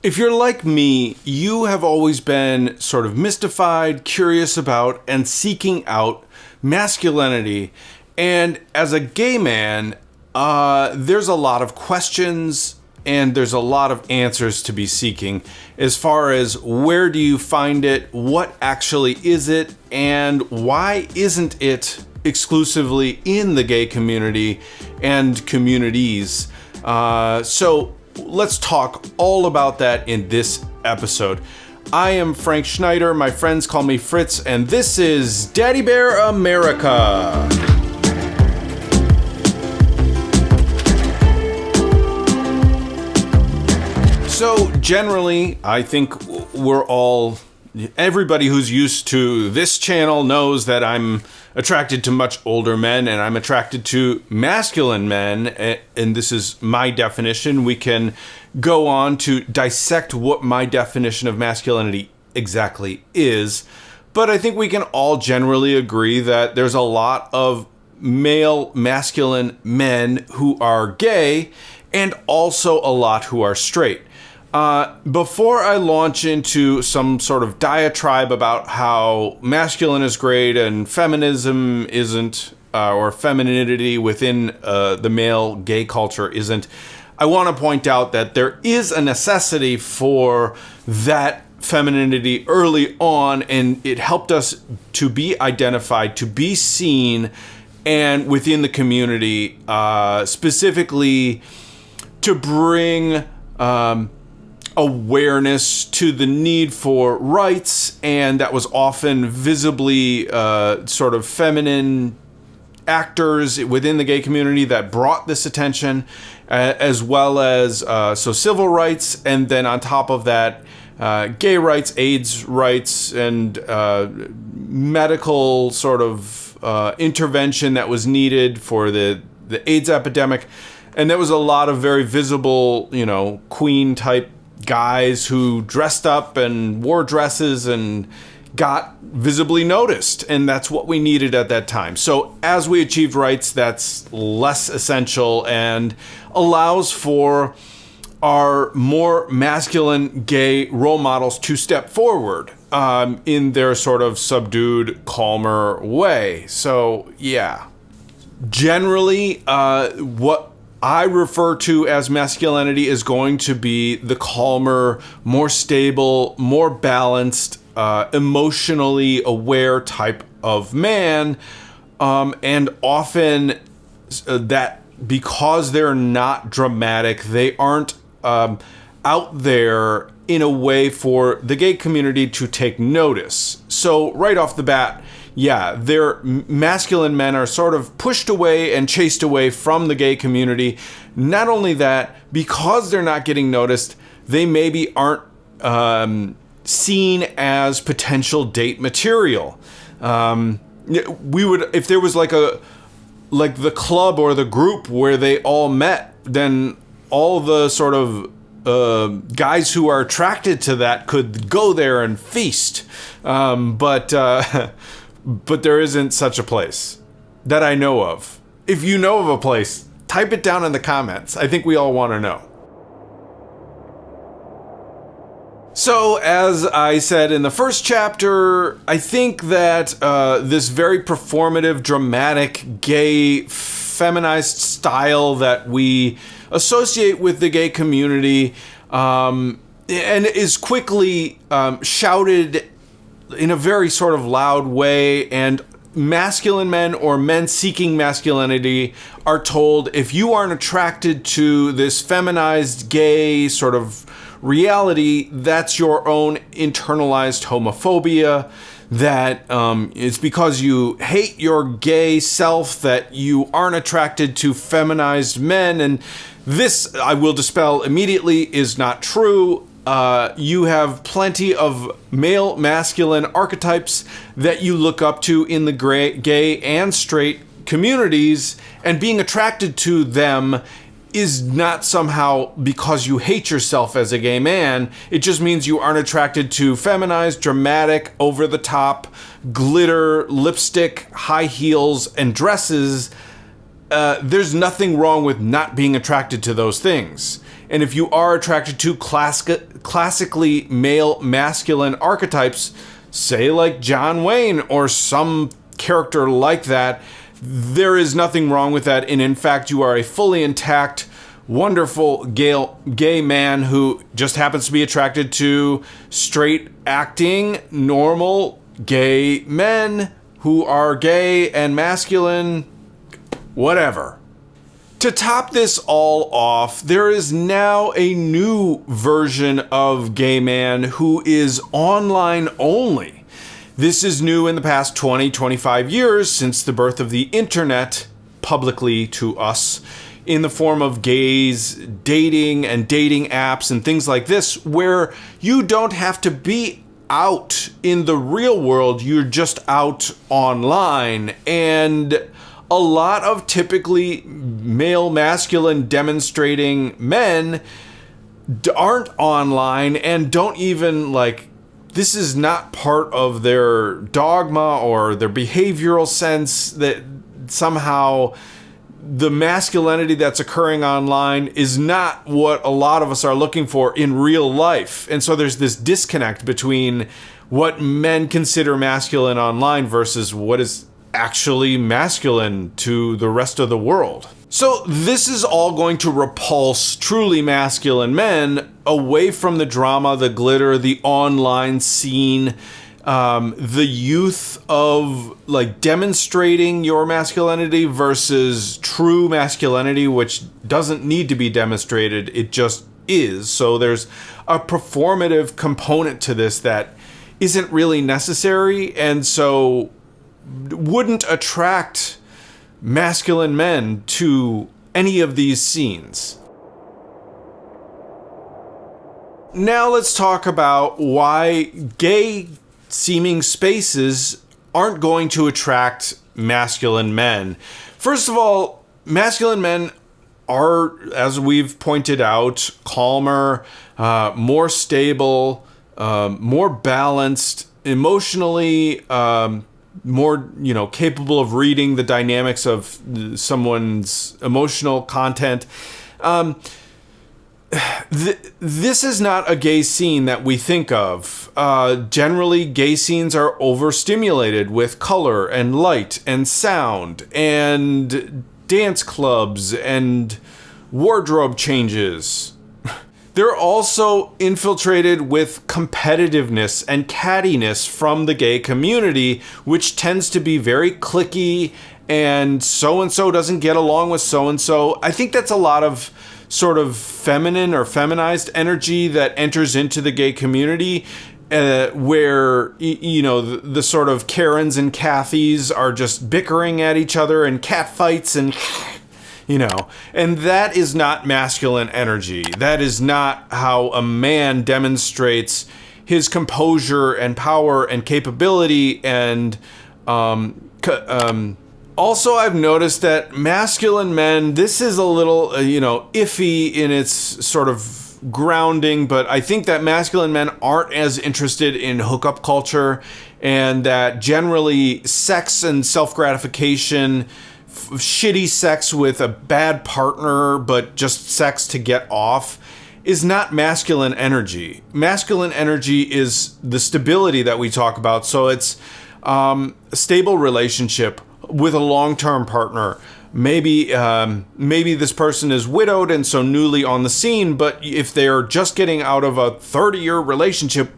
If you're like me, you have always been sort of mystified, curious about, and seeking out masculinity. And as a gay man, there's a lot of questions and there's a lot of answers to be seeking as far as where do you find it, what actually is it, and why isn't it exclusively in the gay community and communities. So let's talk all about that in this episode. I am Frank Schneider, my friends call me Fritz, and this is Daddybear America. So generally, I think everybody who's used to this channel knows that I'm attracted to much older men and I'm attracted to masculine men, and this is my definition. We can go on to dissect what my definition of masculinity exactly is, but I think we can all generally agree that there's a lot of male masculine men who are gay and also a lot who are straight. Before I launch into some sort of diatribe about how masculine is great and feminism isn't, or femininity within the male gay culture isn't, I want to point out that there is a necessity for that femininity early on, and it helped us to be identified, to be seen, and within the community, specifically to bring awareness to the need for rights, and that was often visibly sort of feminine actors within the gay community that brought this attention, as well as so civil rights, and then on top of that, gay rights, AIDS rights, and medical sort of intervention that was needed for the AIDS epidemic. And there was a lot of very visible, queen type guys who dressed up and wore dresses and got visibly noticed, and that's what we needed at that time. So as we achieved rights, that's less essential and allows for our more masculine gay role models to step forward in their sort of subdued, calmer way. So yeah, generally what I refer to as masculinity is going to be the calmer, more stable, more balanced, emotionally aware type of man. And often that because they're not dramatic, they aren't out there in a way for the gay community to take notice. So right off the bat, yeah, their masculine men are sort of pushed away and chased away from the gay community. Not only that, because they're not getting noticed, they maybe aren't seen as potential date material. We would, if there was like the club or the group where they all met, then all the sort of guys who are attracted to that could go there and feast. But there isn't such a place that I know of. If you know of a place, type it down in the comments. I think we all want to know. So, as I said in the first chapter, I think that this very performative, dramatic, gay, feminized style that we associate with the gay community and is quickly shouted in a very sort of loud way, and masculine men or men seeking masculinity are told, if you aren't attracted to this feminized gay sort of reality, that's your own internalized homophobia, that it's because you hate your gay self that you aren't attracted to feminized men. And this, I will dispel immediately, is not true. You have plenty of male masculine archetypes that you look up to in the gay and straight communities, and being attracted to them is not somehow because you hate yourself as a gay man. It just means you aren't attracted to feminized, dramatic, over-the-top, glitter, lipstick, high heels, and dresses there's nothing wrong with not being attracted to those things. And if you are attracted to classically male masculine archetypes, say like John Wayne or some character like that, there is nothing wrong with that. And in fact, you are a fully intact, wonderful gay man who just happens to be attracted to straight acting, normal gay men who are gay and masculine, whatever. To top this all off, there is now a new version of gay man who is online only. This is new in the past 25 years since the birth of the internet publicly to us in the form of gays dating and dating apps and things like this, where you don't have to be out in the real world, you're just out online. And a lot of typically male masculine demonstrating men aren't online and don't even this is not part of their dogma or their behavioral sense, that somehow the masculinity that's occurring online is not what a lot of us are looking for in real life. And so there's this disconnect between what men consider masculine online versus what is actually masculine to the rest of the world. So this is all going to repulse truly masculine men away from the drama, the glitter, the online scene, the youth of demonstrating your masculinity versus true masculinity, which doesn't need to be demonstrated, it just is. So there's a performative component to this that isn't really necessary, and so wouldn't attract masculine men to any of these scenes. Now let's talk about why gay seeming spaces aren't going to attract masculine men. First of all, masculine men are, as we've pointed out, calmer, more stable, more balanced, emotionally, more, capable of reading the dynamics of someone's emotional content. This is not a gay scene that we think of. Generally, gay scenes are overstimulated with color and light and sound and dance clubs and wardrobe changes. They're also infiltrated with competitiveness and cattiness from the gay community, which tends to be very cliquey, and so-and-so doesn't get along with so-and-so. I think that's a lot of sort of feminine or feminized energy that enters into the gay community, where, the sort of Karens and Kathys are just bickering at each other and catfights and... and that is not masculine energy. That is not how a man demonstrates his composure and power and capability. And also, I've noticed that masculine men, this is a little, iffy in its sort of grounding, but I think that masculine men aren't as interested in hookup culture, and that generally sex and self-gratification, shitty sex with a bad partner, but just sex to get off, is not masculine energy. Masculine energy is the stability that we talk about. So it's a stable relationship with a long-term partner. Maybe this person is widowed and so newly on the scene, but if they're just getting out of a 30-year relationship,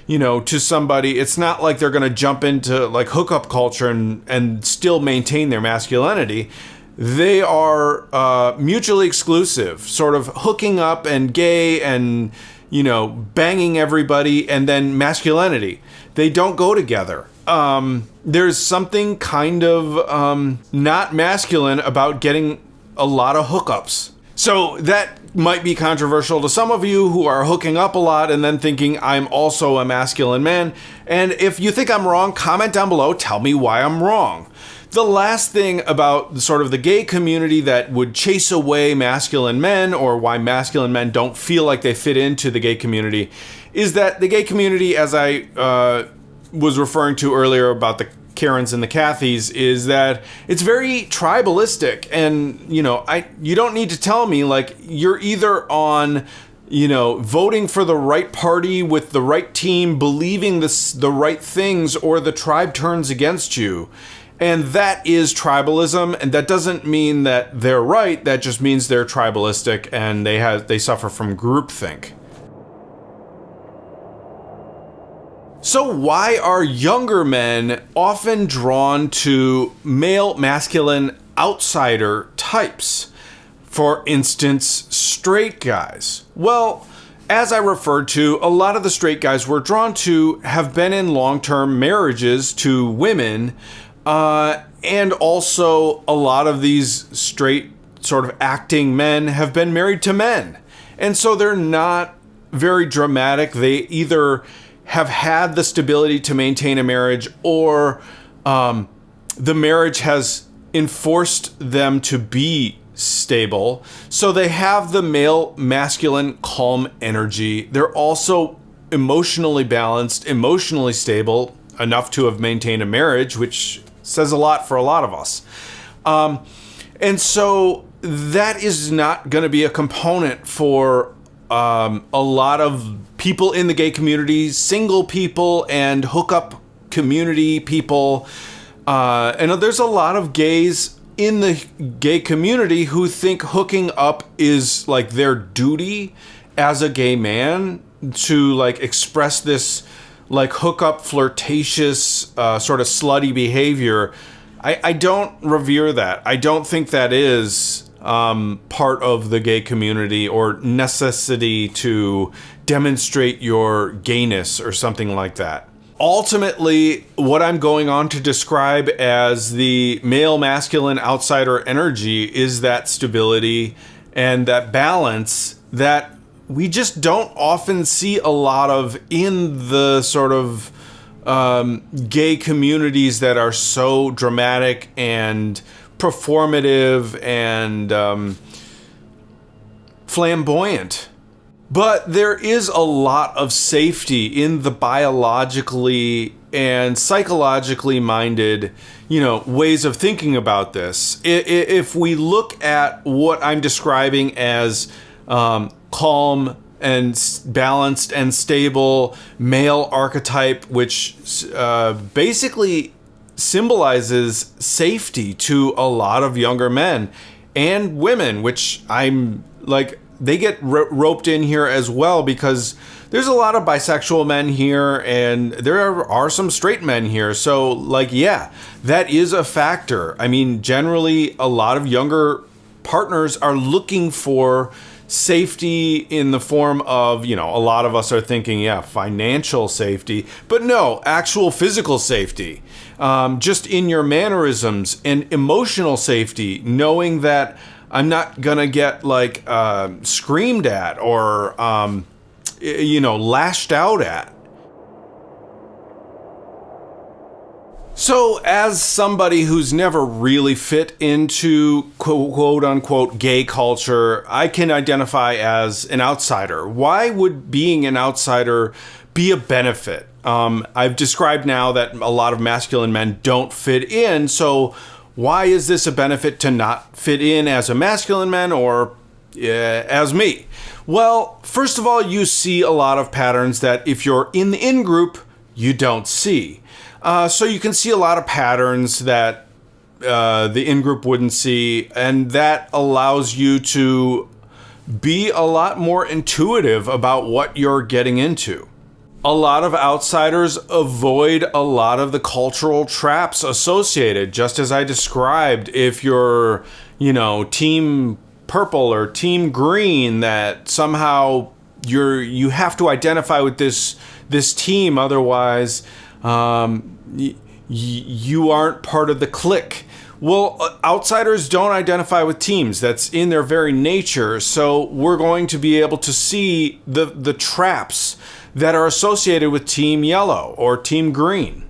to somebody, it's not like they're going to jump into hookup culture and still maintain their masculinity. They are mutually exclusive, sort of hooking up and gay and, banging everybody, and then masculinity. They don't go together. There's something kind of not masculine about getting a lot of hookups. So that might be controversial to some of you who are hooking up a lot and then thinking I'm also a masculine man. And if you think I'm wrong, comment down below, tell me why I'm wrong. The last thing about sort of the gay community that would chase away masculine men, or why masculine men don't feel like they fit into the gay community, is that the gay community, as I was referring to earlier about the Karens and the Kathys, is that it's very tribalistic. And, you don't need to tell me, like, you're either on, voting for the right party with the right team, believing the right things, or the tribe turns against you. And that is tribalism, and that doesn't mean that they're right. That just means they're tribalistic and they suffer from groupthink. So why are younger men often drawn to male masculine outsider types? For instance, straight guys. Well, as I referred to, a lot of the straight guys we're drawn to have been in long-term marriages to women, and also a lot of these straight sort of acting men have been married to men. And so they're not very dramatic. They either have had the stability to maintain a marriage, or the marriage has enforced them to be stable. So they have the male masculine calm energy. They're also emotionally balanced, emotionally stable enough to have maintained a marriage, which says a lot for a lot of us. And so that is not going to be a component for a lot of people in the gay community, single people and hookup community people. And there's a lot of gays in the gay community who think hooking up is like their duty as a gay man, to like express this like hookup flirtatious sort of slutty behavior. I don't revere that. I don't think that is part of the gay community or necessity to demonstrate your gayness or something like that. Ultimately, what I'm going on to describe as the male masculine outsider energy is that stability and that balance that we just don't often see a lot of in the sort of gay communities that are so dramatic and performative and flamboyant. But there is a lot of safety in the biologically and psychologically minded, ways of thinking about this. If we look at what I'm describing as calm and balanced and stable male archetype, which basically symbolizes safety to a lot of younger men and women, which I'm like, they get roped in here as well, because there's a lot of bisexual men here and there are some straight men here. So like, yeah, that is a factor. I mean, generally a lot of younger partners are looking for safety in the form of, a lot of us are thinking, financial safety, but no, actual physical safety, just in your mannerisms, and emotional safety, knowing that I'm not gonna get like screamed at or lashed out at. So as somebody who's never really fit into quote unquote gay culture, I can identify as an outsider. Why would being an outsider be a benefit? I've described now that a lot of masculine men don't fit in, so why is this a benefit to not fit in as a masculine man or as me? Well, first of all, you see a lot of patterns that if you're in the in-group, you don't see. So you can see a lot of patterns that the in-group wouldn't see, and that allows you to be a lot more intuitive about what you're getting into. A lot of outsiders avoid a lot of the cultural traps associated, just as I described. If you're, team purple or team green, that somehow you have to identify with this team, otherwise you aren't part of the clique. Well, outsiders don't identify with teams. That's in their very nature. So we're going to be able to see the traps that are associated with Team Yellow or Team Green.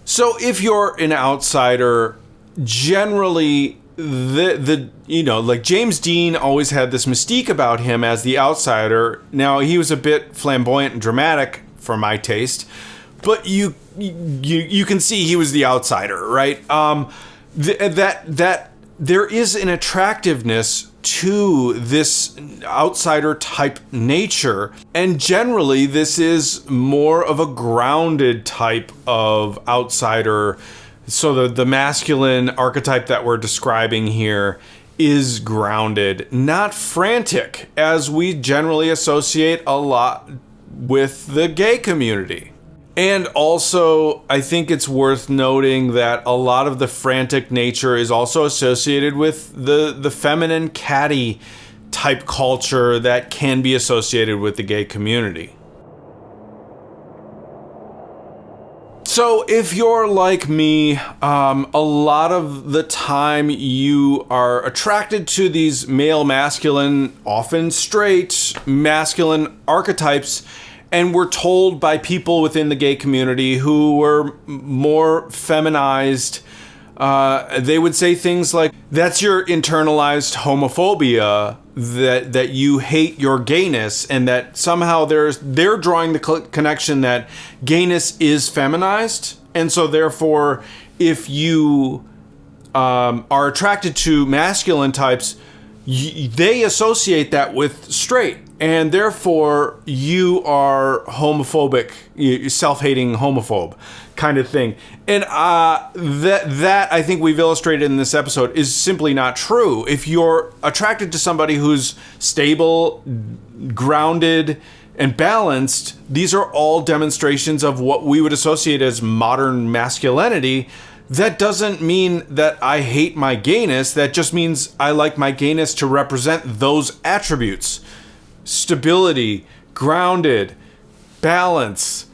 So if you're an outsider, generally like James Dean always had this mystique about him as the outsider. Now, he was a bit flamboyant and dramatic for my taste, but you can see he was the outsider, right? That there is an attractiveness to this outsider type nature, and generally this is more of a grounded type of outsider. So the masculine archetype that we're describing here is grounded, not frantic, as we generally associate a lot with the gay community. And also, I think it's worth noting that a lot of the frantic nature is also associated with the feminine catty type culture that can be associated with the gay community. So if you're like me, a lot of the time you are attracted to these male masculine, often straight masculine archetypes, and we're told by people within the gay community who were more feminized, they would say things like, that's your internalized homophobia, that you hate your gayness, and that somehow they're drawing the connection that gayness is feminized, and so therefore if you are attracted to masculine types, they associate that with straight, and therefore you are homophobic, self-hating homophobe kind of thing. And that I think we've illustrated in this episode is simply not true. If you're attracted to somebody who's stable, grounded, and balanced, these are all demonstrations of what we would associate as modern masculinity. That doesn't mean that I hate my gayness. That just means I like my gayness to represent those attributes. Stability, grounded, balance.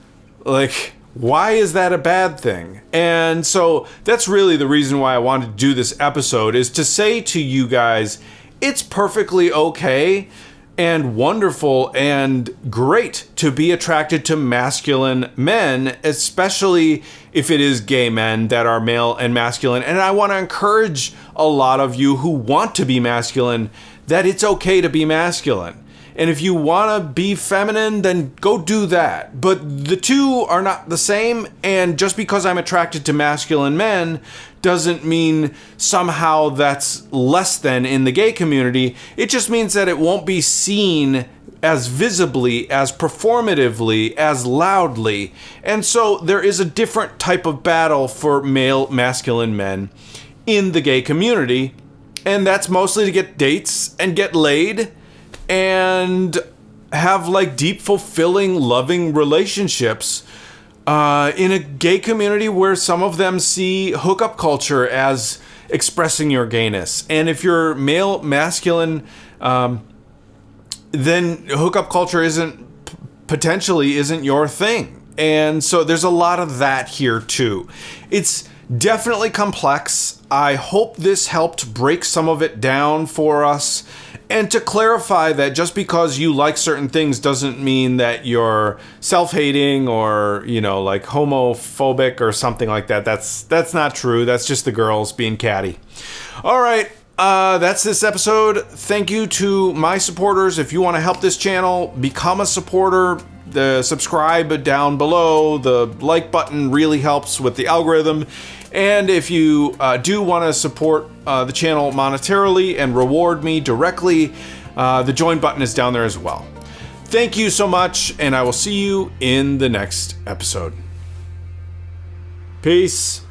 Like, why is that a bad thing? And so that's really the reason why I wanted to do this episode, is to say to you guys, it's perfectly okay and wonderful and great to be attracted to masculine men, especially if it is gay men that are male and masculine. And I want to encourage a lot of you who want to be masculine that it's okay to be masculine. And if you want to be feminine, then go do that. But the two are not the same, and just because I'm attracted to masculine men doesn't mean somehow that's less than in the gay community. It just means that it won't be seen as visibly, as performatively, as loudly. And so there is a different type of battle for male masculine men in the gay community, and that's mostly to get dates and get laid and have like deep, fulfilling, loving relationships in a gay community where some of them see hookup culture as expressing your gayness. And if you're male masculine, then hookup culture potentially isn't your thing. And so there's a lot of that here too. It's definitely complex. I hope this helped break some of it down for us. And to clarify that just because you like certain things doesn't mean that you're self-hating or, like homophobic or something like that. That's not true. That's just the girls being catty. All right. That's this episode. Thank you to my supporters. If you want to help this channel, become a supporter. The subscribe down below. The like button really helps with the algorithm. And if you do want to support the channel monetarily and reward me directly, the join button is down there as well. Thank you so much, and I will see you in the next episode. Peace.